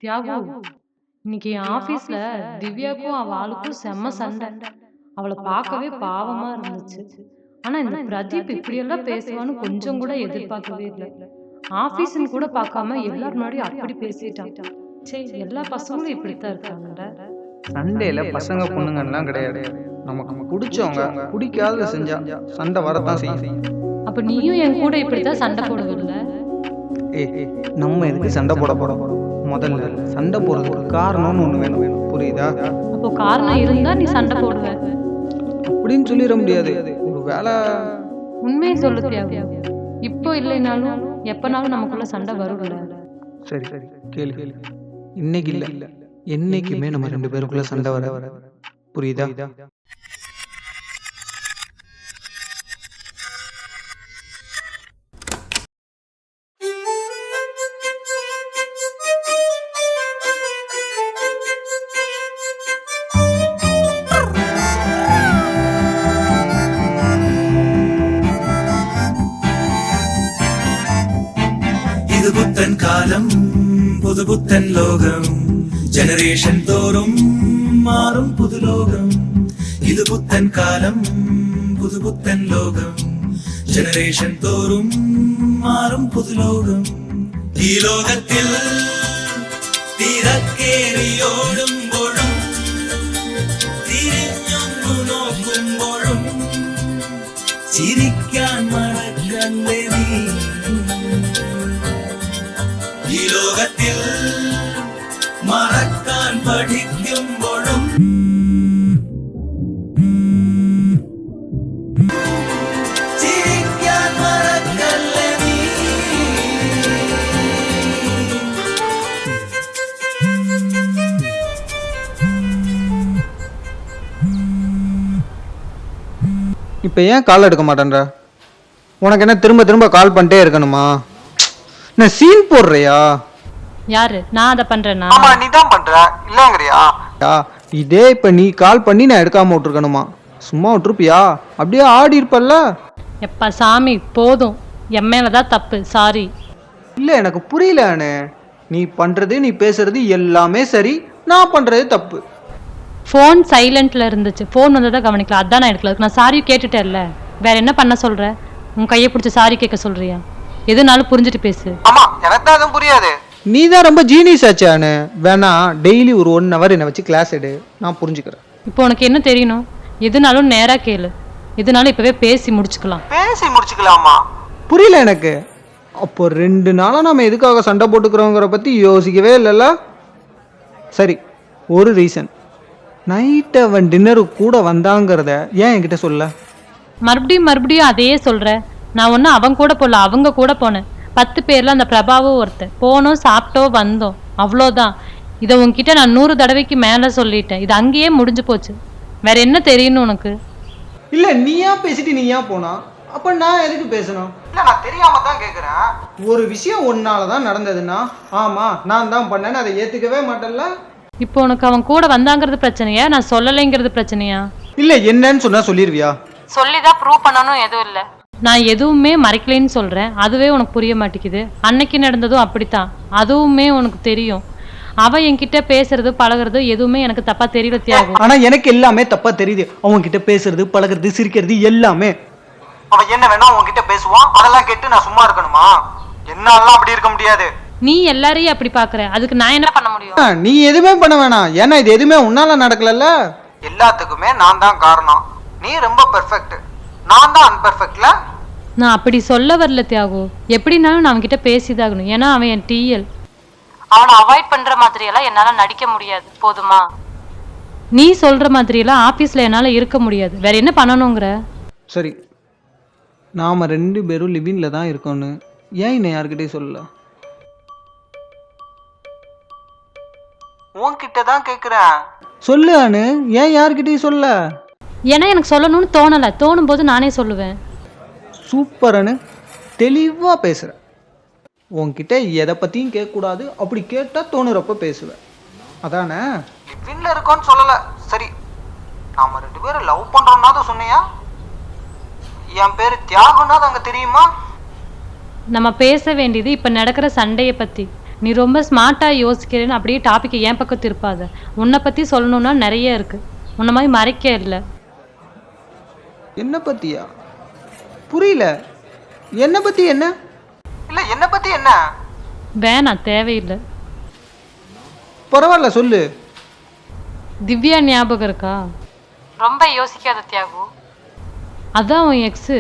தியாகு, இன்னைக்கு என் ஆபீஸ்ல திவ்யாக்கும் அவ ஆளுக்கும் செம்ம சண்டை. அவளை பார்க்கவே பாவமா இருந்துச்சு. ஆனா இந்த பிரதீப் இப்படியெல்லாம் பேசுவான்னு கொஞ்சம் கூட எதிர்பார்க்கவே இல்லை. ஆபீஸ்ன்னு கூட பார்க்காம எல்லாரும் முன்னாடி அப்படி பேசிட்டான். சே, எல்லா பசங்களும் இப்படித்தான் இருக்காங்கடா. சண்டேல பசங்க பொண்ணுங்கலாம் கிடையாது. நமக்கு பிடிச்சவங்க பிடிக்காத செஞ்சா சண்டை வரத்தான் செய்யும். அப்ப நீயும் என் கூட இப்படித்தான் சண்டை போடுவதில்ல? நம்ம எதுக்கு சண்டை போட போறோம்? முதல்ல சண்டை போடுறதுக்கு காரணம்னு ஒண்ணு வேணும், புரியுதா? அப்போ காரணம் இருந்தா நீ சண்டை போடுவ அப்படின்னு சொல்லிட முடியாது. ஒரு வேலை உண்மையை சொல்லு தியாகு. இப்போ இல்லைனாலும் எப்பனாலும் நமக்குள்ள சண்டை வரும்ல. சரி சரி கேளு. இன்னைக்கு இல்ல, என்னைக்குமே நம்ம 2 பேருக்குள்ள சண்டை வர, புரியுதா? இது புத்தன் காலம், புது புத்தன் லோகம், ஜெனரேஷன் தோறும் மாறும் புது லோகம். இது புத்தன் காலம், புது புத்தன் லோகம், ஜெனரேஷன் தோறும் மாறும் புது லோகம். லோகத்தில் தீரக்கேறியோடும் பொழும், திரிஞ்சொன்று நோக்கும் பொழும், சிரிக்கான் மறக்கல்லே நீ லோகத்தில் மறக்கான் படிக்கும் பொழும், சிரிக்கான் மறக்கல்ல நீ. இப்ப ஏன் கால் எடுக்க மாட்டேன்ற? உனக்கு என்ன திரும்ப திரும்ப கால் பண்ணிட்டே இருக்கணுமா? நான் சீன் போடுறியா? யாரு? நான் அதை பண்றேனா? ஆமா, நீ தான் பண்ற, இல்லங்கறியா? இதே இப்ப நீ கால் பண்ணி நான் எடுக்காம விட்டுருக்கணுமா? சும்மா விட்டுருப்பியா? அப்படியே ஆடி இருப்பல்ல. எப்பா சாமி, போதும். என் மேலதான் தப்பு, சாரி. இல்ல, எனக்கு புரியல. நீ பண்றது நீ பேசுறது எல்லாமே சரி, நான் பண்றது தப்பு. ஃபோன் சைலண்ட்ல இருந்துச்சு, ஃபோன் வந்ததை கவனிக்கல, அதான் நான் எடுக்கல. நான் சாரி கேட்டுட்டேன்ல, வேற என்ன பண்ண சொல்ற? உன் கையை பிடிச்சி சாரி கேட்க சொல்றியா? எதுனாலும் புரிஞ்சுட்டு பேசு. ஆமா, எனக்கு தான் அதுவும் புரியாது. நீ தான் ரொம்ப ஜீனியஸ் ஆச்சானு. வேணா டெய்லி ஒரு 1 hour என்னை வச்சு கிளாஸ் எடு, நான் புரிஞ்சுக்கிறேன். இப்போ உனக்கு என்ன தெரியணும்? எதுனாலும் நேரா கேளு, எதுனாலும் இப்பவே பேசி முடிச்சுக்கலாம். பேசி முடிச்சுக்கலாமா? புரியல எனக்கு. அப்போ 2 நாளா நம்ம எதுக்காக சண்டை போட்டுக்கிறோங்கிற பத்தி யோசிக்கவே இல்லைல்ல. சரி, ஒரு ரீசன். நைட் அவன் டின்னருக்கு கூட வந்தாங்கிறத ஏன் என்கிட்ட சொல்ல? மறுபடியும் அதையே சொல்ற. நான் ஒன்னும் அவன் கூட போல, அவங்க கூட போனேன். 10 பேர்ல அந்த பிரபாவும் ஒருத்தன். போனோம், சாப்பிட்டோம், வந்தோம், அவ்வளோதான். இதை உன்கிட்ட நான் 100 தடவைக்கு மேல சொல்லிட்டேன். இது அங்கேயே முடிஞ்சு போச்சு. வேற என்ன தெரியணும் உனக்கு? இல்ல, நீயா பேசிட்டு நீயா போனா அப்ப நான் எதுக்கு பேசணும்? இல்ல, நான் தெரியாம தான் கேக்குறேன். ஒரு விஷயம் ஒன்னாலதான் நடந்ததுன்னா ஆமா நான் தான் பண்ணேன்னு அதை ஏத்துக்கவே மாட்டேன்ல. இப்போ உனக்கு அவன் கூட வந்தாங்கிறது பிரச்சனையா, நான் சொல்லலைங்கிறது பிரச்சனையா? இல்ல, என்னன்னு சொன்னா சொல்லிருவியா? சொல்லிதான் ப்ரூவ் பண்ணணும் எதுவும் இல்ல. நான் எதுவுமே மறைக்கலைன்னு சொல்றேன், அதுவே உனக்கு புரிய மாட்டேங்குது. அன்னைக்கு நடந்ததும் அப்படித்தான், அதுவுமே உனக்கு தெரியும். அவ என்கிட்ட பேசுறது பழகிறது எதுவுமே எனக்கு தப்பா தெரியல தியாகு. ஆனா எனக்கு எல்லாமே தப்பா தெரியுது. அவங்க கிட்ட பேசுறது பழகிறது சிரிக்கிறது எல்லாமே. அவன் என்ன வேணா அவங்க கிட்ட பேசுவான், அதெல்லாம் கேட்டு நான் சும்மா இருக்கணுமா? என்னால அப்படி இருக்க முடியாது. நீ எல்லாரையும் அப்படி பாக்குற, அதுக்கு நான் என்ன பண்ண முடியும்? நீ எதுவுமே பண்ண வேணாம், ஏன்னா இது எதுவுமே உன்னால நடக்கலல்ல. எல்லாத்துக்குமே நான் தான் காரணம். நீ ரொம்ப பெர்ஃபெக்ட், நான் தான் அன்பெர்ஃபெக்ட்ல. நான் அப்படி சொல்ல வரல தியாகு. எப்படினாலும் நான் அவன்கிட்ட பேசிதாகணும், ஏன்னா அவன் என் டிஎல். அவனை அவாய்ட் பண்ற மாதிரியெல்லாம் என்னால நடிக்க முடியாது, போதுமா? நீ சொல்ற மாதிரியெல்லாம் ஆபீஸ்ல என்னால இருக்க முடியாது. வேற என்ன பண்ணணுங்கிற? சரி, நாம 2 பேரும் லிவிங்ல தான் இருக்கோன்னு ஏன் இன்னும் யாருக்கிட்டையும் சொல்லல? உன்கிட்ட தான் கேக்குறேன், சொல்லு அனு. ஏன் யாருக்கிட்டையும் சொல்ல? ஏன்னா எனக்கு சொல்லணும்னு தோணல, தோணும் போது நானே சொல்லுவேன். சூப்பர் அனு, தெளிவா பேசுற. உன்கிட்ட எதை பத்தியும் கேட்க கூடாது, அப்படி கேட்டா தோணுறப்ப பேசுவேன், அதானே? லிவிங்ல இருக்கோன்னு சொல்லல. சரி, நாம 2 பேரும் லவ் பண்றோம்னா சொன்னியா? என் பேரு தியாகுன்னா அங்க தெரியுமா? நம்ம பேச வேண்டியது இப்ப நடக்கிற சண்டைய பத்தி. நீ ரொம்ப ஸ்மார்ட்டாக யோசிக்கிறேன்னு அப்படியே டாப்பிக்கை என் பக்கம் திருப்பாத. உன்னை பற்றி சொல்லணுன்னா நிறைய இருக்கு. உன்னை மாதிரி மறைக்க இல்லை. என்ன பத்தியா? புரியல. என்ன பத்தி என்ன? இல்ல என்ன பத்தி என்ன? வேணாம், தேவையில்லை. பரவாயில்ல சொல்லு. திவ்யா ஞாபகம் இருக்கா? ரொம்ப யோசிக்காத தியாகு. அதான் உன் எக்ஸு.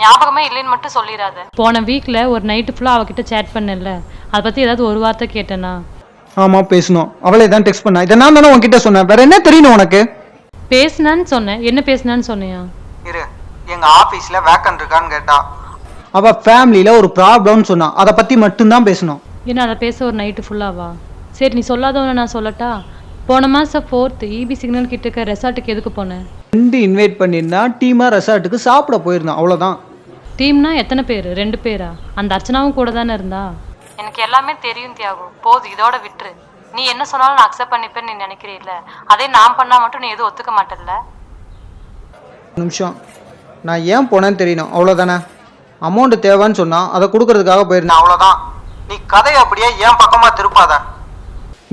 ஞாபகமே இல்லைன்னு மட்டும் சொல்லிடாத. போன வீக்கில் ஒரு நைட்டு ஃபுல்லாக அவகிட்ட சேட் பண்ணல, அதை பற்றி ஏதாவது ஒரு வார்த்தை கேட்டேனா? ஆமா பேசணும். அவளே தான் டெக்ஸ்ட் பண்ணா. இதை நான் தானே உன்கிட்ட சொன்னேன். வேற என்ன தெரியணும் உனக்கு? பேசுனான்னு சொன்னேன். என்ன பேசுனான்னு சொன்னியா? இரு, எங்க ஆபீஸ்ல வேக்கன்ட் இருக்கான்னு கேட்டா. அவ ஃபேமிலியில ஒரு ப்ராப்ளம்னு சொன்னா. அதை பத்தி மட்டும்தான் பேசணும். என்ன அதை பேச ஒரு நைட்டு ஃபுல்லாவா? சரி, நீ சொல்லாதவன நான் சொல்லட்டா? போன மாதம் 4th EB சிக்னல் கிட்ட இருக்க ரெசார்ட்டுக்கு எதுக்கு போனேன்? ஃப்ரெண்டு இன்வைட் பண்ணியிருந்தா டீமா ரெசார்ட்டுக்கு சாப்பிட போயிருந்தோம். அவ்வளோதான். டீம்னா எத்தனை பேர்? 2 பேரா? அந்த அர்ச்சனாவும் கூட தானே இருந்தா? எனக்கு எல்லாமே தெரியும் தியாகு, போதும் இதோட விட்டுரு. நீ என்ன சொன்னாலும் நான் அக்செப்ட் பண்ணிப்பேன்னு நீ நினைக்கிறீல்ல, அதே நான் பண்ணா மட்டும் நீ எதுவும் ஒத்துக்க மாட்டல்ல? நிமிஷம், நான் ஏன் போனேன்னு தெரியணும். அவ்வளோதானே. அமௌண்ட் தேவைன்னு சொன்னா அதை கொடுக்கறதுக்காக போயிருந்தேன். அவ்வளோதான். நீ கதையை அப்படியே ஏன் பக்கமா திருப்பாத.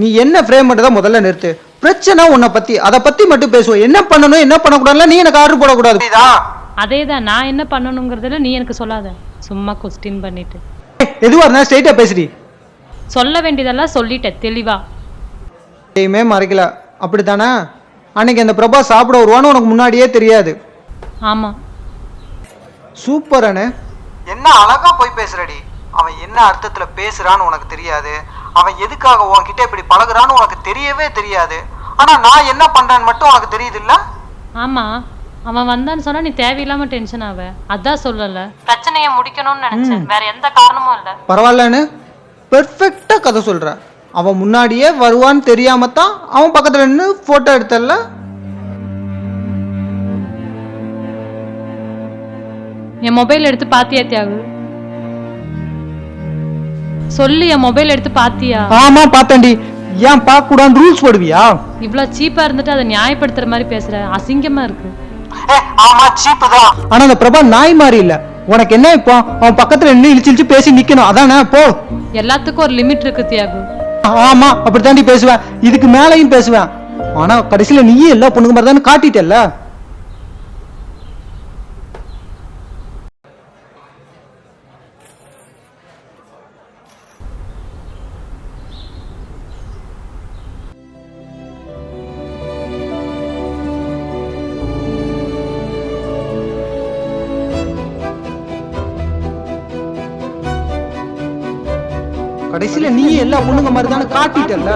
நீ என்ன ஃப்ரேம் பண்ணுறத முதல்ல நிறுத்து. பிரச்சனை உன்னை பத்தி, அதை பத்தி மட்டும் பேசுவோம். என்ன பண்ணணும் என்ன பண்ணக்கூடாதுல நீ எனக்கு ஆர்டர் போடக்கூடாது. அதே தான், நான் என்ன பண்ணணுங்கிறதுல நீ எனக்கு சொல்லாத. சும்மா கொஸ்டின் பண்ணிட்டு எதுவாக இருந்தா ஸ்ட்ரெயிட்டாக பேசுடி. சொல்ல வேண்டியதெல்லாம் சொல்லிட்டேன் தெளிவா. எதையுமே மறைக்கல. அப்படித்தானே? அன்னைக்கு அந்த பிரபா சாப்பிட வருவான்னு உனக்கு முன்னாடியே தெரியாது. ஆமா. சூப்பர் அண்ணே. என்ன அழகா போய் பேசுறடி. அவன் என்ன அர்த்தத்துல பேசுறான்னு உனக்கு தெரியாது. அவன் எதுக்காக உன்கிட்ட இப்படி பழகுறான்னு உனக்கு தெரியவே தெரியாது. ஆனா நான் என்ன பண்றேன்னு மட்டும் உனக்கு தெரியுது இல்ல? ஆமா, அவன் வந்தான்னு சொன்னா நீ தேவையில்லாம டென்ஷன் ஆவ. அதான் சொல்லல, பிரச்சனையை முடிக்கணும்னு நினைச்சேன், வேற எந்த காரணமும் இல்ல. பரவாயில்லன்னு பெர்ஃபெக்டா கதை சொல்ற. அவன் முன்னாடியே வருவான்னு தெரியாம தான் அவன் பக்கத்துல நின்று போட்டோ எடுத்தல. என் மொபைல் எடுத்து பாத்தியா தியாகு? சொல்லு, என் மொபைல் எடுத்து பாத்தியா? ஆமா பார்த்தேன்டி. ஏன் பார்க்க கூடாதுன்னு ரூல்ஸ் போடுவியா? இவ்வளவு சீப்பா இருந்துட்டு அதை நியாயப்படுத்துற மாதிரி பேசுற, அசிங்கமா இருக்கு. ஆமா சீப்பு தான். ஆனா அந்த பிரபா நாய் மாதிரி இல்ல. உனக்கு என்ன இப்போ? அவன் பக்கத்துல நின்று இழிச்சு இழிச்சு பேசி நிக்கணும் அதானே? போ. எல்லாத்துக்கும் ஒரு லிமிட் இருக்கு தியாகு. ஆமா அப்படித்தாண்டி பேசுவேன். இதுக்கு மேலையும் பேசுவேன். ஆனா கடைசியில நீயே எல்லா பொண்ணுங்க மாதிரி தானே காட்டிட்டல்ல. கடைசியில நீயே எல்லா பொண்ணுங்க மாதிரி தானே காட்டிட்டல்ல.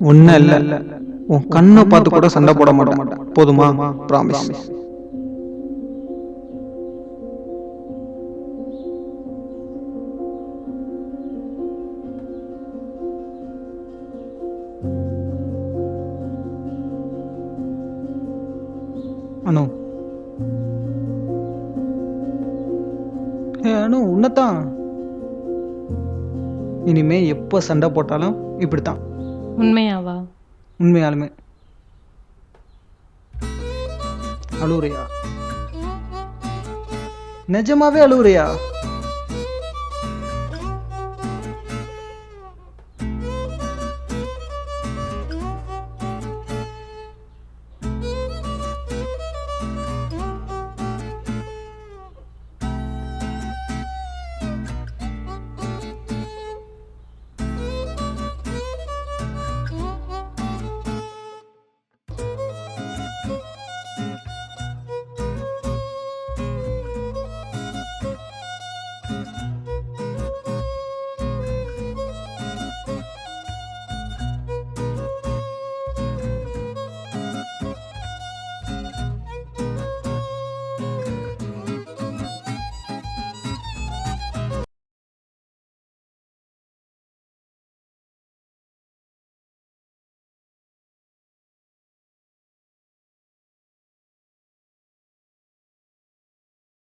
ஒன்னும் இல்ல. உன் கண்ணை பார்த்து கூட சண்டை போட மாட்டேன். போதுமா? ப்ராமிஸ். அனு, அனு உன்னதான். இனிமே எப்போ சண்டை போட்டாலும் இப்படித்தான். உண்மையாவா? உண்மையாலுமே. அழுவுறியா? நிஜமாவே அழுவுறியா?